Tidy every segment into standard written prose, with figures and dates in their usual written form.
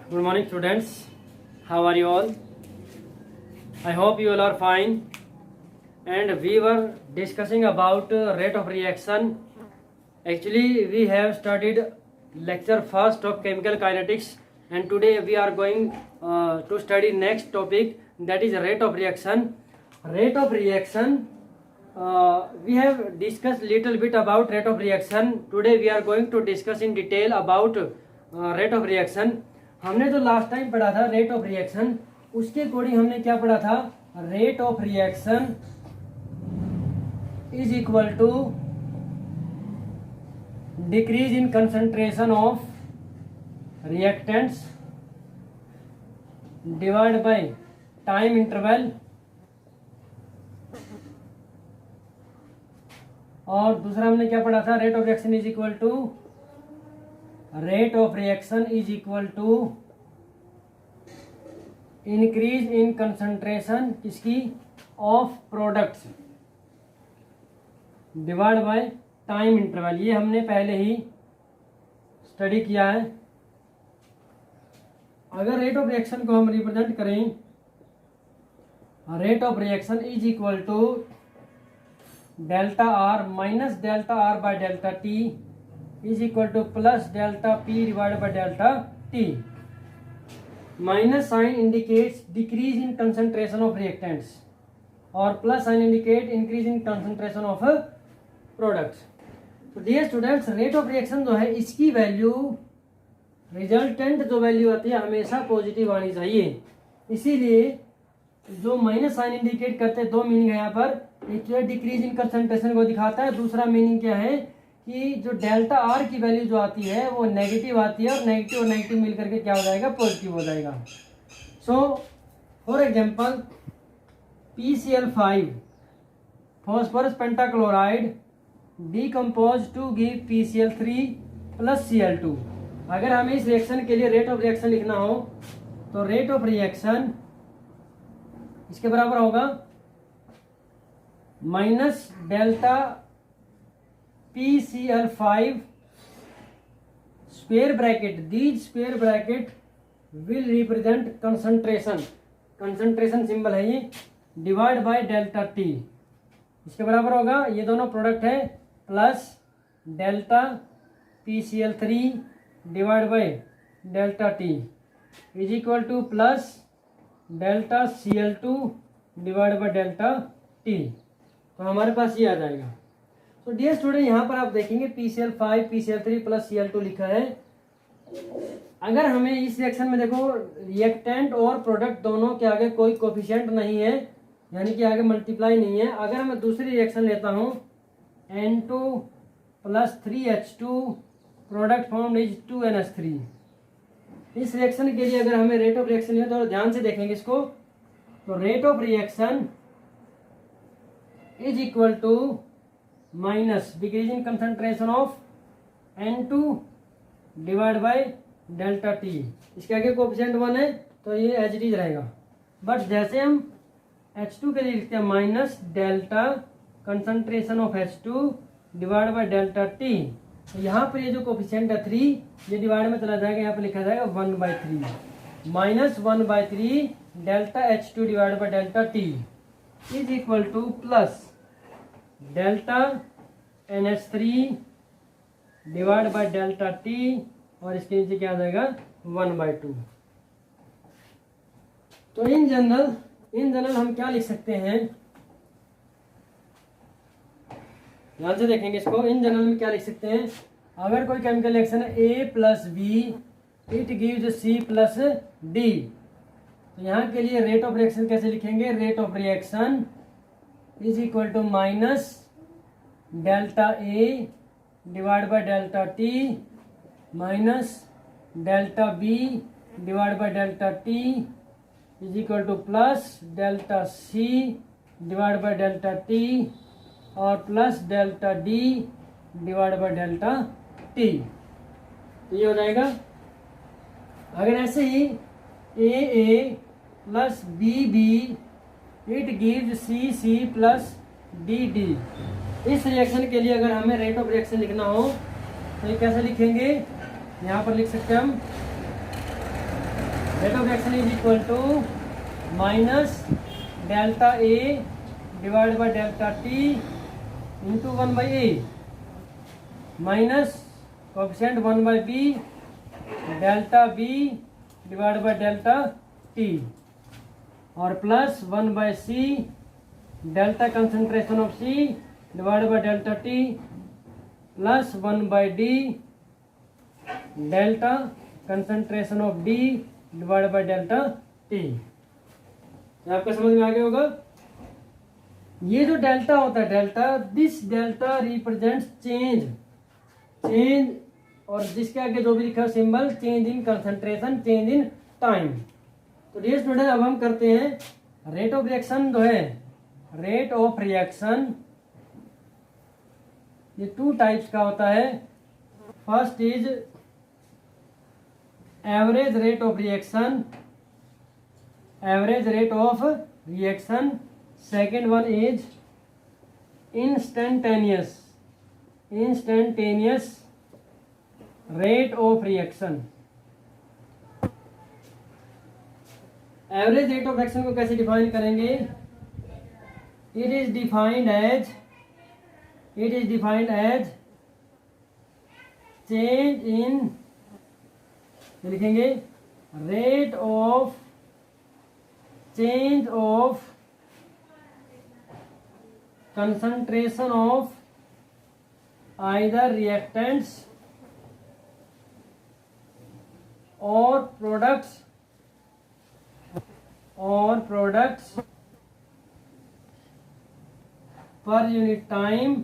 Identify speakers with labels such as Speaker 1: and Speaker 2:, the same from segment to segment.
Speaker 1: Good morning, students. How are you all? I hope you all are fine. And we were discussing about rate of reaction. Actually, we have studied lecture first of chemical kinetics, and today we are going to study next topic, that is rate of reaction. Rate of reaction. We have discussed little bit about rate of reaction. Today we are going to discuss in detail about rate of reaction. हमने जो last time पढ़ा था rate of reaction, उसके according हमने क्या पढ़ा था, rate of reaction is equal to decrease in concentration of reactants divide by time interval, और दूसरा हमने क्या पढ़ा था, rate of reaction is equal to increase in concentration किसकी, of products divide by time interval. ये हमने पहले ही स्टडी किया है. अगर रेट ऑफ रिएक्शन को हम रिप्रेजेंट करें, rate of reaction is equal to delta R minus delta R by delta T is equal to plus delta P divide by delta T. Minus sign indicates decrease in concentration of reactants और plus sign indicate increase in concentration of products. तो dear students, rate of reaction जो है इसकी value, resultant जो value आती है हमेशा positive आनी चाहिए. इसीलिए जो माइनस साइन इंडिकेट करते हैं, दो मीनिंग है यहाँ पर. एक जो है डिक्रीज इन कंसंट्रेशन को दिखाता है, दूसरा मीनिंग क्या है कि जो डेल्टा आर की वैल्यू जो आती है वो नेगेटिव आती है, और नेगेटिव मिल करके क्या हो जाएगा, पॉजिटिव हो जाएगा. So for example PCl5 phosphorus pentachloride decompose to give PCl3 plus Cl2. अगर हमें इस रिएक्शन के लिए रेट ऑफ रिएक्शन लिखना हो तो रेट ऑफ रिएक्शन इसके बराबर होगा minus delta PCl5 square bracket, these square bracket will represent concentration, concentration symbol है ये, डिवाइड बाय डेल्टा टी. इसके बराबर होगा, ये दोनों प्रोडक्ट है, plus delta PCl3 divide by delta T is equal to plus delta Cl2 divide by delta T. तो हमारे पास ये आ जाएगा. तो डियर स्टूडेंट, यहाँ पर आप देखेंगे PCl5 PCl3 प्लस Cl2 लिखा है. अगर हमें इस रिएक्शन में देखो रिएक्टेंट और प्रोडक्ट दोनों के आगे कोई कोफिशिएंट नहीं है, यानी कि आगे मल्टीप्लाई नहीं है. अगर मैं दूसरी रिएक्शन लेता हूँ N2 plus 3H2 product form is 2NH3. इस रिएक्शन के लिए अगर हमें रेट ऑफ रिएक्शन है तो ध्यान से देखेंगे इसको. तो rate of reaction is equal to minus decrease in concentration of N2 divide by delta T. इसके आगे कोफिशिएंट 1 है तो ये एच डी रहेगा. बट जैसे हम H2 के लिए लिखते हैं minus delta concentration of H2 divide by delta T, तो यहाँ पर ये जो कोफिशिएंट है 3, ये डिवाइड में चला जाएगा, यहाँ पर लिखा जाएगा 1/3 minus 1/3 delta H2 divide by delta T is equal to plus delta NH3 divide by delta T, और इसके नीचे क्या आ जाएगा 1/2. तो इन जनरल हम क्या लिख सकते हैं, ध्यान से देखेंगे इसको. इन जनरल में क्या लिख सकते हैं, अगर कोई केमिकल रिएक्शन है A plus B it gives C plus D, तो यहाँ के लिए रेट ऑफ रिएक्शन कैसे लिखेंगे, rate of reaction is equal to minus delta A divide by delta T minus delta B divide by delta T is equal to plus delta C divide by delta T और plus delta D divide by delta T. तो ये हो जाएगा. अगर ऐसे ही AA plus BB it gives C plus DD. इस reaction के लिए अगर हमें रेट ऑफ रिएक्शन लिखना हो तो ये कैसे लिखेंगे, यहाँ पर लिख सकते हैं हम rate of reaction is equal to minus delta A divide by delta T into 1/a minus coefficient 1/b delta B divide by delta T और plus 1/c delta concentration of C divide by delta T plus 1/d delta concentration of D divide by delta T. आपको समझ में आ गया होगा। ये जो delta होता है delta, this delta represents change और जिसके आगे जो भी लिखा है symbol, change in concentration, change in time. तो डियर स्टूडेंट अब हम करते हैं रेट ऑफ रिएक्शन जो है, रेट ऑफ रिएक्शन ये 2 टाइप्स का होता है। First is average rate of reaction, average rate of reaction. Second one is instantaneous rate of reaction. Average rate of reaction को कैसे डिफाइन करेंगे? It is defined as change in, लिखेंगे rate of change of concentration of either reactants or products per unit time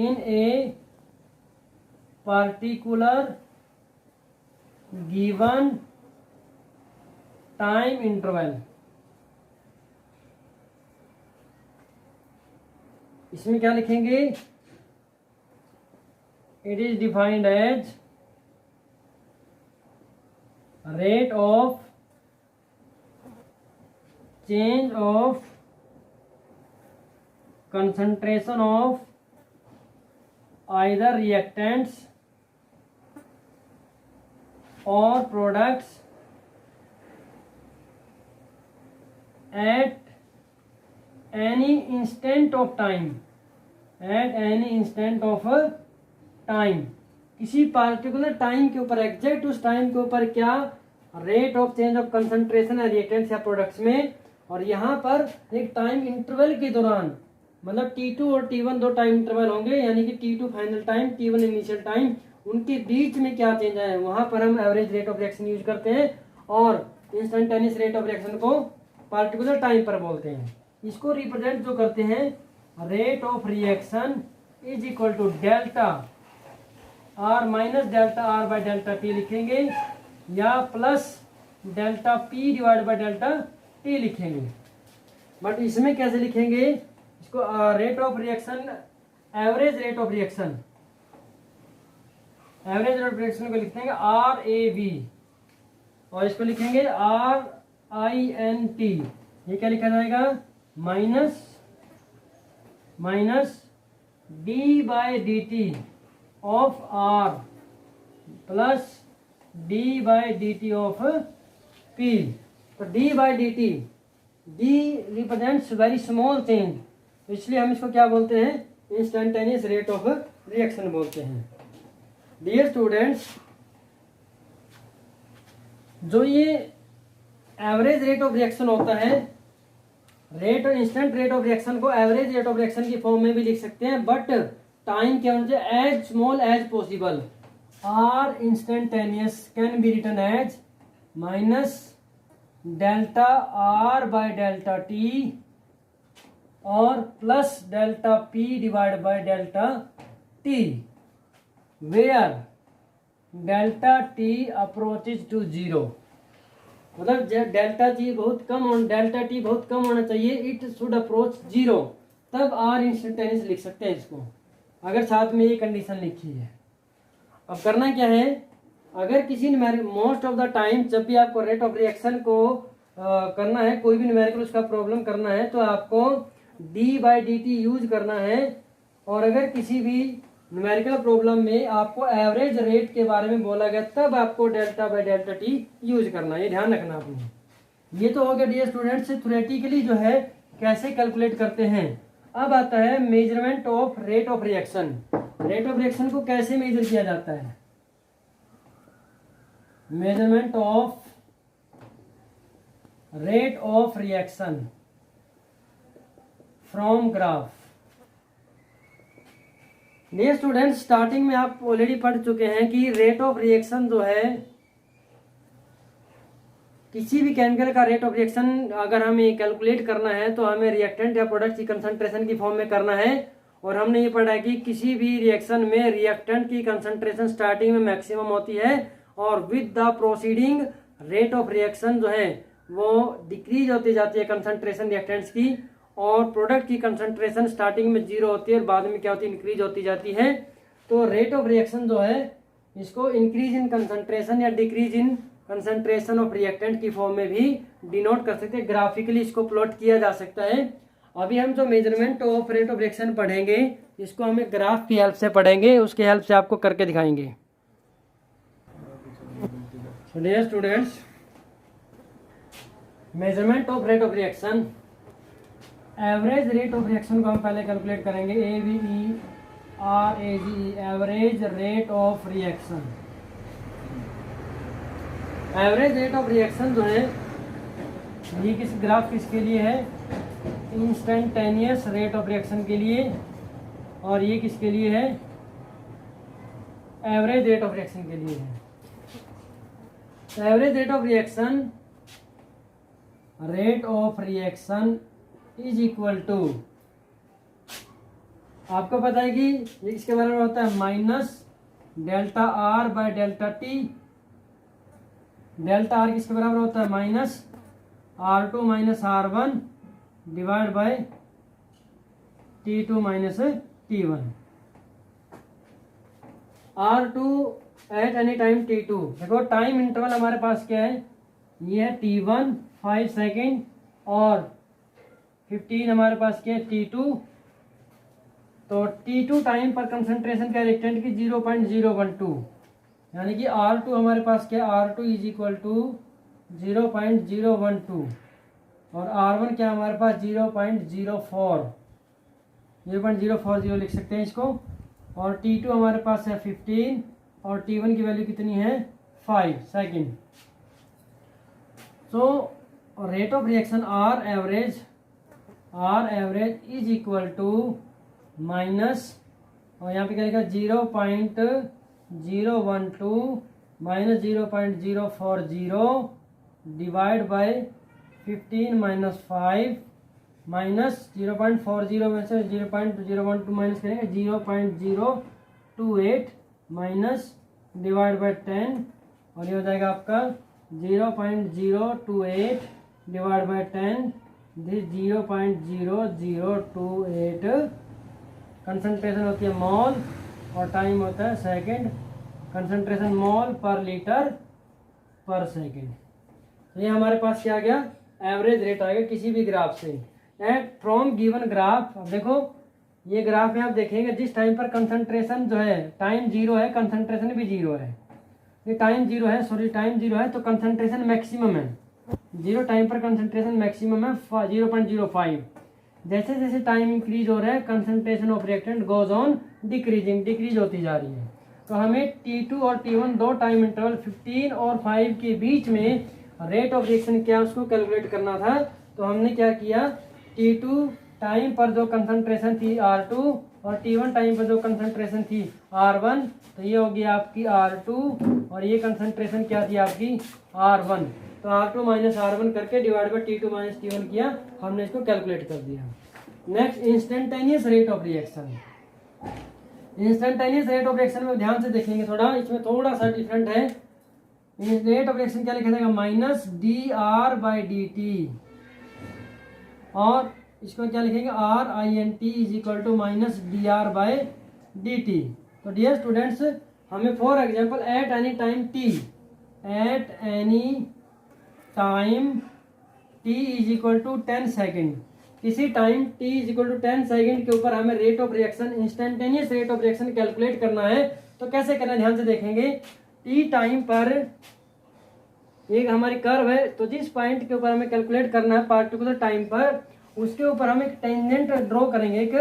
Speaker 1: in a particular given time interval। इसमें क्या लिखेंगे? It is defined as rate of change of concentration of either reactants और products at any instant of time, किसी particular time के ऊपर, exact उस time के ऊपर क्या rate of change of concentration है रिएक्टेंट्स या प्रोडक्ट्स में, और यहाँ पर एक टाइम इंटरवल के दौरान, मतलब T2 और T1 दो टाइम इंटरवल होंगे, यानी कि T2 final time, T1 initial time, उनके बीच में क्या चेंज आए, वहां पर हम average rate of reaction use करते हैं और इंस्टेंटेनियस रेट ऑफ रिएक्शन को पार्टिकुलर टाइम पर बोलते हैं। इसको रिप्रेजेंट जो करते हैं, rate of reaction is equal to delta R minus delta R by delta T लिखेंगे, या plus delta P divide by delta T लिखेंगे। बट इसमें कैसे लिखेंगे इसको? Rate of reaction, average rate of reaction, average rate of reaction को लिखेंगे RAV और इसको लिखेंगे RINT। ये क्या लिखा जाएगा? Minus D by D T of R plus D by D T of P। तो D by D T, D represents very small change, तो इसलिए हम इसको क्या बोलते हैं? इंस्टेंटेनियस रेट ऑफ रिएक्शन बोलते हैं। डियर स्टूडेंट्स, जो ये एवरेज रेट ऑफ रिएक्शन होता है, रेट और इंस्टेंट रेट ऑफ रिएक्शन को एवरेज रेट ऑफ रिएक्शन की फॉर्म में भी लिख सकते हैं, बट टाइम क्या होना चाहिए? As small as possible. R instantaneous can be written as minus delta R by delta T और plus delta P divide by delta T, where delta T approaches to zero. मतलब delta T बहुत कम होना चाहिए, it should approach zero, तब R instantaneous लिख सकते हैं इसको, अगर साथ में ये कंडीशन लिखी है। अब करना क्या है? अगर किसी मोस्ट ऑफ द टाइम जब भी आपको रेट ऑफ रिएक्शन को करना है, कोई भी न्यूमेरिकल उसका प्रॉब्लम करना है, तो आपको D by D T use करना है। और अगर किसी भी न्यूमेरिकल प्रॉब्लम में आपको एवरेज रेट के बारे में बोला गया, तब आपको delta by delta T use करना है, ये ध्यान रखना आपने। ये तो हो गया डियर स्टूडेंट्स थ्योरेटिकली जो है कैसे कैलकुलेट करते हैं। अब आता है measurement of rate of reaction. Rate of reaction को कैसे मेजर किया जाता है? Measurement of rate of reaction from graph. Dear students starting में आप ऑलरेडी पढ़ चुके हैं कि रेट ऑफ रिएक्शन जो है, किसी भी केमिकल का रेट ऑफ रिएक्शन अगर हमें कैलकुलेट करना है तो हमें रिएक्टेंट या प्रोडक्ट की कंसंट्रेशन की फॉर्म में करना है। और हमने ये पढ़ा है कि किसी भी रिएक्शन में रिएक्टेंट की कंसंट्रेशन स्टार्टिंग में मैक्सिमम होती है और with the proceeding rate of reaction जो है वो डिक्रीज होती जाती है कंसंट्रेशन रिएक्टेंट्स की, और प्रोडक्ट की कंसंट्रेशन स्टार्टिंग में 0 होती है और बाद में क्या होती है, इंक्रीज होती जाती है। तो रेट ऑफ रिएक्शन जो है इसको इंक्रीज इन कंसंट्रेशन या decrease in concentration of reactant की फॉर्म में भी डिनोट कर सकते हैं, ग्राफिकली इसको प्लॉट किया जा सकता है। अभी हम जो measurement of rate of reaction पढ़ेंगे इसको हम एक ग्राफ की हेल्प से पढ़ेंगे, उसके हेल्प से आपको करके दिखाएंगे। Dear students measurement of rate of reaction, average rate of reaction को हम पहले कैलकुलेट करेंगे। AVERAGE average rate of reaction. Average rate of reaction जो है ये किस ग्राफ किसके लिए है? इंस्टेंटेनियस रेट ऑफ रिएक्शन के लिए, और ये किसके लिए है? एवरेज रेट ऑफ रिएक्शन के लिए है। Average rate of reaction is equal to, आपको पता है कि इसके बराबर होता है minus delta R by delta T. Delta R किसके बराबर होता है? Minus R2 minus R1 divide by T2 minus T1। R2 at any time T2, देखो टाइम इंटरवल हमारे पास क्या है? ये है T1 5 सेकेंड और 15 हमारे पास क्या है? T2। तो T2 टाइम पर कंसंट्रेशन क्या रिएक्टेंट की 0.012, यानी कि R2 हमारे पास क्या है? R2 इज इक्वल टू 0.012 और R1 क्या हमारे पास? 0.040 लिख सकते हैं इसको। और T2 हमारे पास है 15 और T1 की वैल्यू कितनी है? 5 second. So rate of reaction R average is equal to minus, और यहाँ पे क्या लिखा? 0.012 minus 0.040 divide by 15 minus 5 minus 0.40 में से 0.012 माइनस करेंगे 0.028 माइनस डिवाइड बाय 10, और ये हो जाएगा आपका 0.028 डिवाइड बाय 10, दिस 0.0028। कंसंट्रेशन होती है मॉल और टाइम होता है सेकेंड। कंसंट्रेशन मॉल पर लीटर पर सेकेंड। तो ये हमारे पास क्या आ गया? एवरेज रेट आ गया किसी भी ग्राफ से। एंड फ्रॉम गिवन ग्राफ, अब देखो ये ग्राफ में आप देखेंगे जिस टाइम पर कंसंट्रेशन जो है टाइम 0 है, कंसंट्रेशन भी 0 है। ये टाइम 0 है, टाइम 0 है तो कंसंट्रेशन मैक्सिमम है। 0 टाइम पर कंसंट्रेशन मैक्सिमम है 0.05। जैसे जैसे टाइम इंक्रीज हो रहा है concentration of reactant goes on decrease होती जा रही है। तो हमें T2 और T1 दो टाइम इंटरवल 15 और 5 के बीच में रेट ऑफ रिएक्शन क्या उसको कैलकुलेट करना था। तो हमने क्या किया? T2 टाइम पर जो कंसंट्रेशन थी R2 और T1 टाइम पर जो कंसंट्रेशन थी R1, तो ये होगी आपकी R2 और ये कंसंट्रेशन क्या थी आपकी R1। तो R2 माइनस R1 करके divide by T2 minus T1 किया, हमने इसको कैलकुलेट कर दिया। Next instantaneous rate of reaction. Instantaneous rate of reaction में ध्यान से देखेंगे थोड़ा, इसमें थोड़ा सा डिफरेंट है। रेट ऑफ रिएक्शन क्या लिखा जाएगा? माइनस dr बाई dt, और इसको क्या लिखेंगे? RINT is equal to minus dr by dt। तो डियर स्टूडेंट्स हमें for example at any time t is equal to 10 second, किसी time t is equal to 10 second के ऊपर हमें rate of reaction, instantaneous rate of reaction calculate करना है। तो कैसे करना है, ध्यान से देखेंगे। t टाइम पर एक हमारी कर्व है, तो जिस पॉइंट के ऊपर हमें कैलकुलेट करना है पार्टिकुलर टाइम पर, उसके ऊपर हम एक टेंजेंट ड्रॉ करेंगे, एक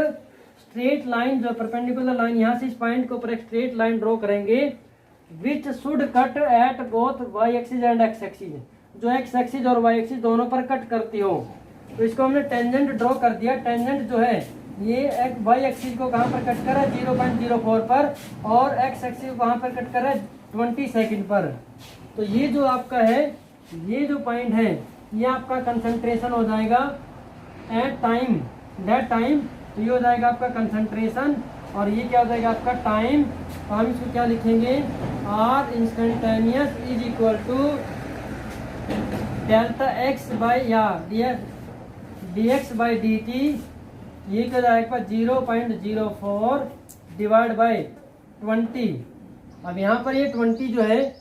Speaker 1: स्ट्रेट लाइन जो परपेंडिकुलर लाइन, यहाँ से इस पॉइंट के ऊपर एक स्ट्रेट लाइन ड्रॉ करेंगे which should cut at both Y axis and X axis, जो एक्स एक्सिस और वाई एक्सिस दोनों पर कट करती हो। तो इसको हमने टेंजेंट ड्रॉ कर दिया। टेंजेंट जो है ये वाई एक्सिस को कहाँ पर कट कर रहा है, 0.04 पर, और एक्स एक्सिस को कहाँ पर कट कर रहा है, 20 सेकेंड पर। तो ये जो आपका है, ये जो पॉइंट है, ये आपका कंसंट्रेशन हो जाएगा एट टाइम, दैट टाइम। तो ये हो जाएगा आपका कंसंट्रेशन, और ये क्या हो जाएगा आपका टाइम। तो हम इसको क्या लिखेंगे, R instantaneous is equal to delta X by या D X by D T, ये क्या जाएगा 0.04 डिवाइड बाई 20। अब यहाँ पर ये 20 जो है,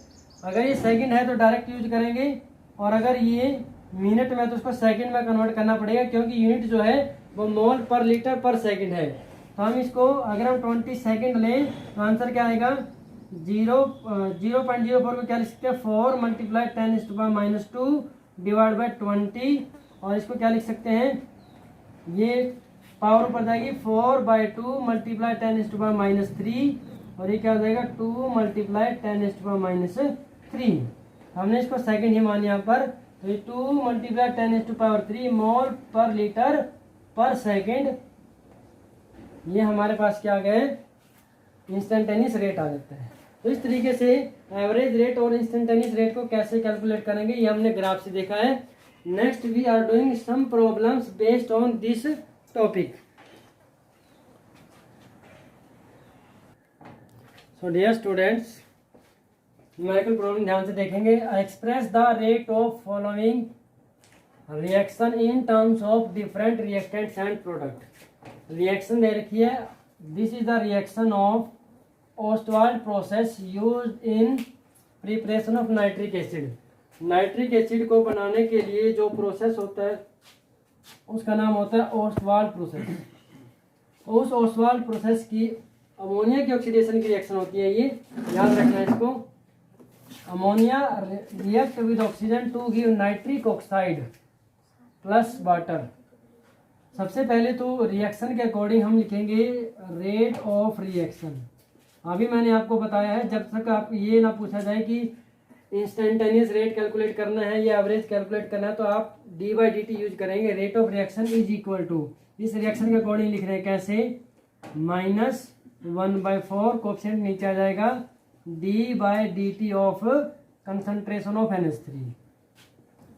Speaker 1: अगर ये सेकंड है तो डायरेक्ट यूज करेंगे, और अगर ये मिनट में तो उसको सेकंड में कन्वर्ट करना पड़ेगा, क्योंकि यूनिट जो है वो मोल पर लीटर पर सेकंड है। तो हम इसको अगर हम 20 सेकंड लें तो आंसर क्या आएगा, 0.04 को क्या लिख सकते हैं, 4 मल्टीप्लाई 10⁻⁻2 डिवाइड बाई 20, और इसको क्या लिख सकते हैं, ये पावर ऊपर जाएगी 4/2 मल्टीप्लाई 10⁻⁻3, और ये क्या हो जाएगा 2 मल्टीप्लाई 10⁻⁻3। हमने इसको सेकंड ही मान यहाँ पर, तो ये 2 मल्टीप्लाई 10⁻³ मोल पर लीटर पर सेकंड, ये हमारे पास क्या आ गए, इंस्टेंटेनियस रेट आ जाता है। तो इस तरीके से एवरेज रेट और इंस्टेंटेनियस रेट को कैसे कैलकुलेट करेंगे, ये हमने ग्राफ से देखा है। Next we are doing some problems based on this topic. So dear students, numerical problem ध्यान से देखेंगे। Express the rate of following reaction in terms of different reactants and product. Reaction दे रखी है, this is the reaction of Ostwald process used in preparation of nitric acid. Nitric acid को बनाने के लिए जो प्रोसेस होता है उसका नाम होता है ओस्टवाल्ड प्रोसेस। उस ओस्टवाल्ड प्रोसेस की अमोनिया की ऑक्सीडेशन की रिएक्शन होती है, ये याद रखना है इसको। Ammonia react with oxygen to give nitric oxide plus water. सबसे पहले तो रिएक्शन के अकॉर्डिंग हम लिखेंगे रेट ऑफ रिएक्शन। अभी मैंने आपको बताया है, जब तक आप ये ना पूछा जाए कि इंस्टेंटेनियस रेट कैलकुलेट करना है या एवरेज कैलकुलेट करना है, तो आप d/dt यूज करेंगे। Rate of reaction is equal to, इस रिएक्शन के अकॉर्डिंग लिख रहे हैं कैसे, -1/4 कोएफिशिएंट नीचे आ जाएगा, d/dt of concentration of NH3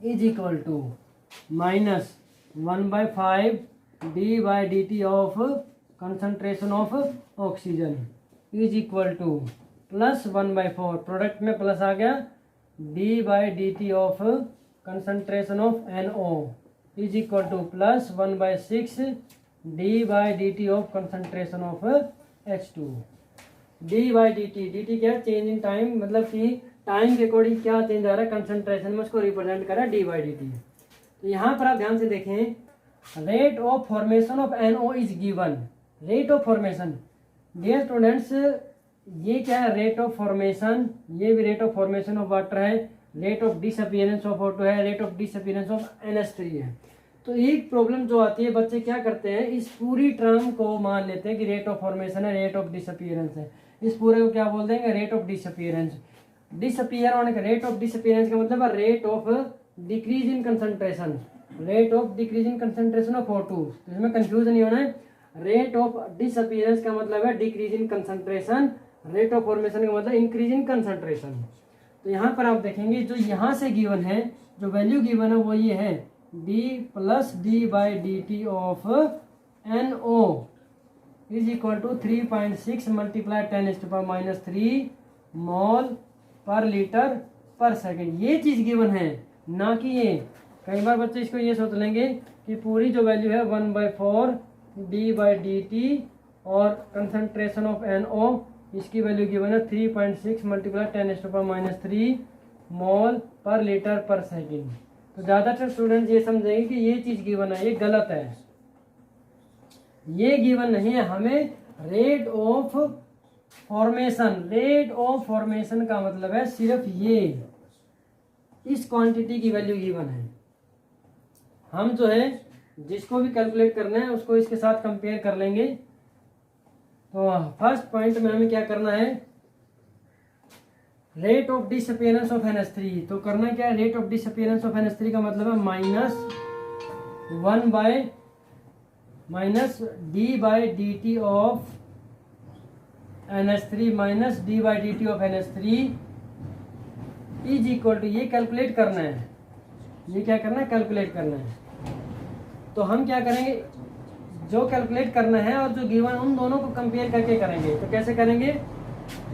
Speaker 1: is equal to -1/5 d/dt of concentration of oxygen is equal to +1/4, product में प्लस आ गया, d/dt of concentration of NO is equal to +1/6 d/dt of concentration of H2। d/dt, dt क्या, change in time, मतलब कि time के according क्या change आ रहा है कंसंट्रेशन में, उसको रिप्रेजेंट करा d/dt। तो यहाँ पर आप ध्यान से देखें, rate of formation of NO is given. Rate of formation, dear students, ये क्या है, रेट ऑफ फॉर्मेशन, ये भी rate of formation of water है, rate of disappearance of O2 है, rate of disappearance of NH3 है। तो एक प्रॉब्लम जो आती है, बच्चे क्या करते हैं, इस पूरी टर्म को मान लेते हैं कि रेट ऑफ फॉर्मेशन है, रेट ऑफ डिसअपीयरेंस है, इस पूरे को क्या बोल देंगे, रेट ऑफ डिसअपीयरेंस। डिसअपीयर होने का, रेट ऑफ डिसअपीयरेंस का मतलब है rate of decrease in concentration, rate of decrease in concentration of O2। तो इसमें कंफ्यूज नहीं होना है। रेट ऑफ डिसअपीयरेंस का मतलब है decrease in concentration, rate of formation का मतलब इंक्रीज इन कंसंट्रेशन। तो यहाँ पर आप देखेंगे जो यहाँ से गिवन है, जो वैल्यू गिवन है वो ये है, d + d/dt of NO is equal to 3.6 multiply 10⁻³ mole per litre पर सेकेंड। ये चीज गिवन है, ना कि ये। कई बार बच्चे इसको ये सोच लेंगे कि पूरी जो वैल्यू है 1/4 d/dt और कंसंट्रेशन ऑफ NO, इसकी वैल्यू गिवन है 3.6 मल्टीप्लाई 10⁻³ मोल पर लीटर पर सेकेंड। तो ज़्यादातर स्टूडेंट्स ये समझेंगे कि ये चीज़ गिवन है, ये गलत है। ये गिवन नहीं है, हमें rate of formation, rate of formation का मतलब है सिर्फ ये, इस क्वांटिटी की वैल्यू गिवन है। हम जो है जिसको भी कैलकुलेट करना है उसको इसके साथ कंपेयर कर लेंगे। तो फर्स्ट पॉइंट में हमें क्या करना है, rate of disappearance of NH3। तो करना क्या है, rate of disappearance of NH3 का मतलब है minus D by D T of NH3 minus D by D T of NH3 is equal to, ये कैलकुलेट करना है, ये क्या करना है, कैलकुलेट करना है। तो हम क्या करेंगे, जो कैलकुलेट करना है और जो गिवन, उन दोनों को कंपेयर करके करेंगे। तो कैसे करेंगे,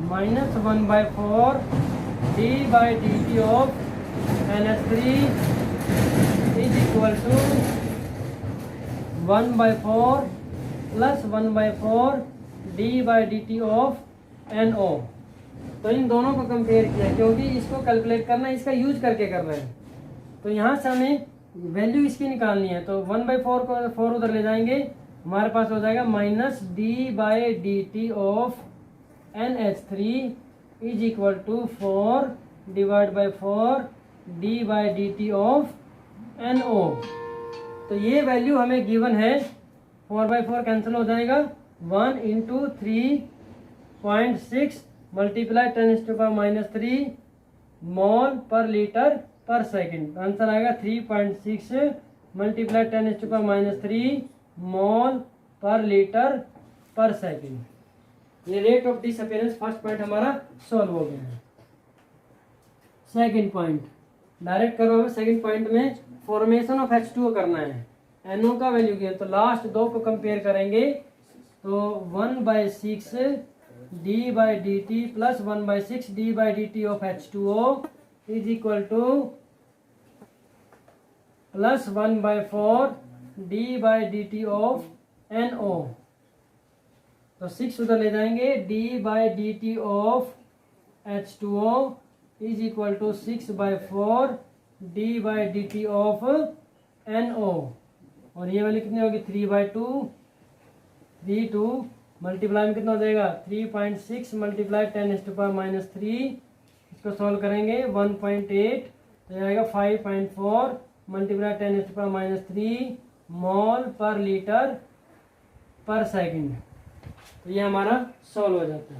Speaker 1: -1/4 D by D T of NH3 is equal to 1/4 plus 1/4 D by D T of NO। तो इन दोनों को कंपेयर किया, क्योंकि इसको कैलकुलेट करना है, इसका यूज करके करना है। तो यहाँ से हमें वैल्यू इसकी निकालनी है। तो 1/4 को 4 उधर ले जाएंगे, हमारे पास हो जाएगा minus D by D T of NH3 is equal to 4 divide by 4 D by D T of NO। तो ये वैल्यू हमें गिवन है, 4/4 कैंसिल हो जाएगा, 1 into 3.6 multiply 10⁻³ mole per litre पर सेकेंड। आंसर आएगा 3.6 मल्टीप्लाई 10⁻³ मोल पर लीटर पर second. ये rate of disappearance first point हमारा सॉल्व हो गया है। सेकंड पॉइंट डायरेक्ट करो, हमें सेकंड पॉइंट में फॉर्मेशन ऑफ H2O करना है। NO का वैल्यू किया, तो लास्ट दो को कंपेयर करेंगे। तो 1/6 D by D T plus 1/6 D by D T of H2O is equal to plus 1/4 D by D T of NO। तो 6 उधर ले जाएंगे, D by D T of H2O is equal to 6/4 D by D T of NO। और ये वाली कितनी होगी, 3/2 multiply में कितना हो जाएगा, 3.6 मल्टीप्लाई 10⁻³ इसको सॉल्व करेंगे 1.8, तो जाएगा 5.4 मल्टीप्लाई 10⁻³ मोल पर लीटर पर सेकंड। तो ये हमारा सॉल्व हो जाता है।